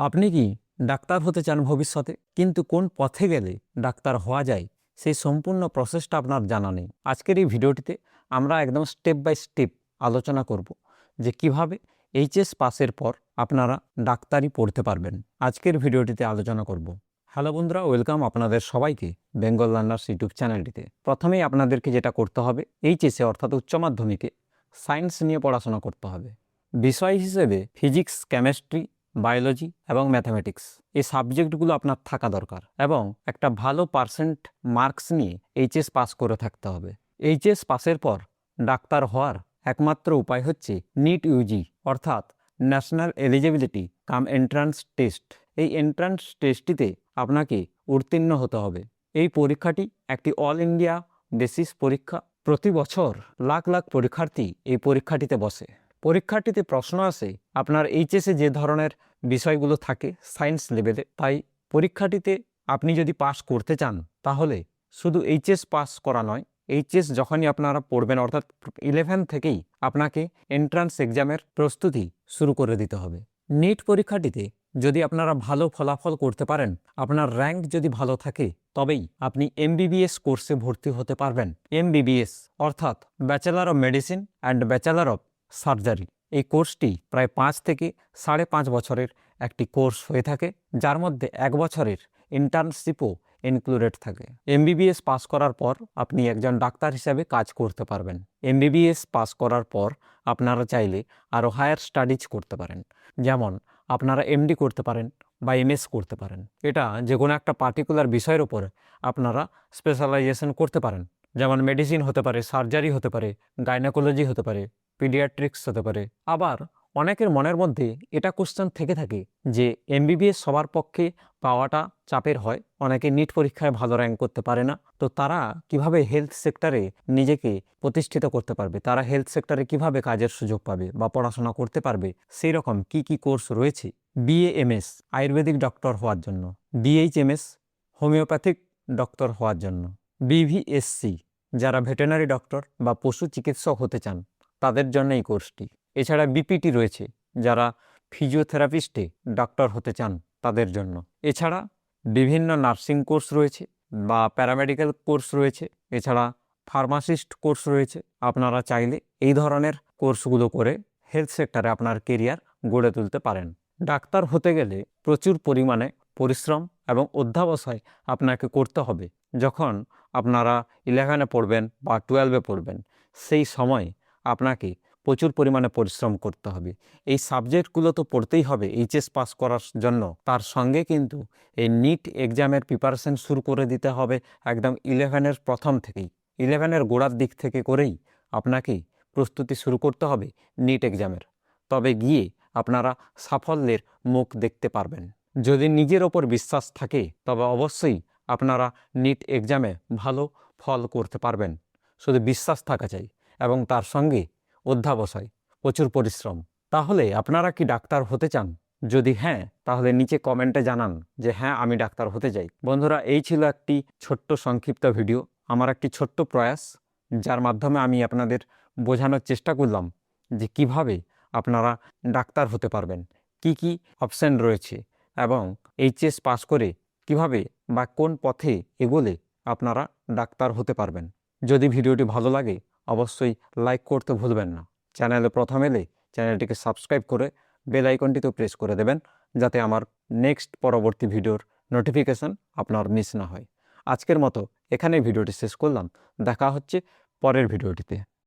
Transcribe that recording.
আপনি কি ডাক্তার হতে চান ভবিষ্যতে, কিন্তু কোন পথে গেলে ডাক্তার হওয়া যায় সেই সম্পূর্ণ প্রসেসটা আপনার জানা নেই। আজকের এই ভিডিওটিতে আমরা একদম স্টেপ বাই স্টেপ আলোচনা করব যে কিভাবে এইচএস পাসের পর আপনারা ডাক্তারি পড়তে পারবেন। আজকের ভিডিওটিতে আলোচনা করব। হ্যালো বন্ধুরা, ওয়েলকাম আপনাদের সবাইকে বেঙ্গল লার্নার্স ইউটিউব চ্যানেলটিতে। প্রথমেই আপনাদেরকে যেটা করতে হবে, এইচএসে অর্থাৎ উচ্চ মাধ্যমিকে সায়েন্স নিয়ে পড়াশোনা করতে হবে। বিষয় হিসেবে ফিজিক্স, কেমিস্ট্রি, বায়োলজি এবং ম্যাথামেটিক্স এই সাবজেক্টগুলো আপনার থাকা দরকার এবং একটা ভালো পার্সেন্ট মার্কস নিয়ে এইচএস পাস করে থাকতে হবে। এইচএস পাসের পর ডাক্তার হওয়ার একমাত্র উপায় হচ্ছে নিট ইউজি অর্থাৎ ন্যাশনাল এলিজিবিলিটি কাম এন্ট্রান্স টেস্ট। এই এন্ট্রান্স টেস্টটিতে আপনাকে উত্তীর্ণ হতে হবে। এই পরীক্ষাটি একটি অল ইন্ডিয়া বেসিস পরীক্ষা। প্রতি বছর লাখ লাখ পরীক্ষার্থী এই পরীক্ষাটিতে বসে। পরীক্ষাটিতে প্রশ্ন আসে আপনার এইচএসে যে ধরনের বিষয়গুলো থাকে সায়েন্স লেভেলে, তাই পরীক্ষাটিতে আপনি যদি পাস করতে চান তাহলে শুধু এইচএস পাস করা নয়, এইচএস যখনই আপনারা পড়বেন অর্থাৎ 11 থেকেই আপনাকে এন্ট্রান্স এক্সামের প্রস্তুতি শুরু করে দিতে হবে। নিট পরীক্ষাটিতে যদি আপনারা ভালো ফলাফল করতে পারেন, আপনার র্যাঙ্ক যদি ভালো থাকে, তবেই আপনি এমবিবিএস কোর্সে ভর্তি হতে পারবেন। এমবিবিএস অর্থাৎ bachelor of medicine and bachelor of surgery. এই কোর্সটি প্রায় 5 থেকে 5.5 বছরের একটি কোর্স হয়ে থাকে, যার মধ্যে 1 বছরের ইন্টার্নশিপও ইনক্লুডেড থাকে। এমবিবিএস পাস করার পর আপনি একজন ডাক্তার হিসেবে কাজ করতে পারবেন। এমবিবিএস পাস করার পর আপনারা চাইলে আরও হায়ার স্টাডিজ করতে পারেন, যেমন আপনারা এমডি করতে পারেন বা এমএস করতে পারেন। এটা যে কোনো একটা পার্টিকুলার বিষয়ের ওপর আপনারা স্পেশালাইজেশন করতে পারেন, যেমন মেডিসিন হতে পারে, সার্জারি হতে পারে, গাইনোকোলজি হতে পারে, পিডিয়াট্রিক্স হতে পারে। আবার অনেকের মনের মধ্যে এটা কোশ্চেন থেকে থাকে যে এমবিবিএস সবার পক্ষে পাওয়াটা চাপের হয়, অনেকে নিট পরীক্ষায় ভালো র্যাঙ্ক করতে পারে না, তো তারা কিভাবে হেলথ সেক্টরে নিজেকে প্রতিষ্ঠিত করতে পারবে, তারা হেলথ সেক্টরে কিভাবে কাজের সুযোগ পাবে বা পড়াশোনা করতে পারবে, সেই রকম কি কোর্স রয়েছে। বিএএমএস আয়ুর্বেদিক ডক্টর হওয়ার জন্য, বিএইচএমএস হোমিওপ্যাথিক ডক্টর হওয়ার জন্য, বিভিএসসি যারা ভেটেরিনারি ডক্টর বা পশু চিকিৎসক হতে চান তাদের জন্য এই কোর্সটি। এছাড়া বিপিটি রয়েছে, যারা ফিজিওথেরাপিস্টে ডক্টর হতে চান তাদের জন্য। এছাড়া বিভিন্ন নার্সিং কোর্স রয়েছে বা প্যারামেডিক্যাল কোর্স রয়েছে, এছাড়া ফার্মাসিস্ট কোর্স রয়েছে। আপনারা চাইলে এই ধরনের কোর্সগুলো করে হেলথ সেক্টরে আপনার কেরিয়ার গড়ে তুলতে পারেন। ডাক্তার হতে গেলে প্রচুর পরিমাণে পরিশ্রম এবং অধ্যাবসায় আপনাকে করতে হবে। যখন আপনারা 11-এ পড়বেন বা 12-এ পড়বেন, সেই সময় আপনাকে প্রচুর পরিমাণে পরিশ্রম করতে হবে। এই সাবজেক্টগুলো তো পড়তেই হবে এইচএস পাস করার জন্য, তার সঙ্গে কিন্তু এই নিট এক্সামের প্রিপারেশন শুরু করে দিতে হবে একদম 11-এর প্রথম থেকেই। 11-এর গোড়ার দিক থেকে করেই আপনাকে প্রস্তুতি শুরু করতে হবে নিট এক্সামের। তবে গিয়ে আপনারা সাফল্যের মুখ দেখতে পারবেন। যদি নিজের ওপর বিশ্বাস থাকে তবে অবশ্যই আপনারা নিট এক্সামে ভালো ফল করতে পারবেন। শুধু বিশ্বাস থাকা চাই এবং তার সঙ্গে অধ্যাবসায়, প্রচুর পরিশ্রম। তাহলে আপনারা কি ডাক্তার হতে চান? যদি হ্যাঁ, তাহলে নিচে কমেন্টে জানান যে হ্যাঁ, আমি ডাক্তার হতে চাই। বন্ধুরা, এই ছিল একটি ছোট্ট সংক্ষিপ্ত ভিডিও, আমার একটি ছোট্ট প্রয়াস, যার মাধ্যমে আমি আপনাদের বোঝানোর চেষ্টা করলাম যে কিভাবে আপনারা ডাক্তার হতে পারবেন, কি অপশন রয়েছে এবং এইচএস পাস করে কিভাবে বা কোন পথে এগোলে আপনারা ডাক্তার হতে পারবেন। যদি ভিডিওটি ভালো লাগে অবশ্যই লাইক করতে ভুলবেন না। চ্যানেলে প্রথম এলে চ্যানেলটিকে সাবস্ক্রাইব করে বেল আইকনটিতেও প্রেস করে দেবেন, যাতে আমার নেক্সট পরবর্তী ভিডিওর নোটিফিকেশান আপনার মিস না হয়। আজকের মতো এখানেই ভিডিওটি শেষ করলাম। দেখা হচ্ছে পরের ভিডিওটিতে।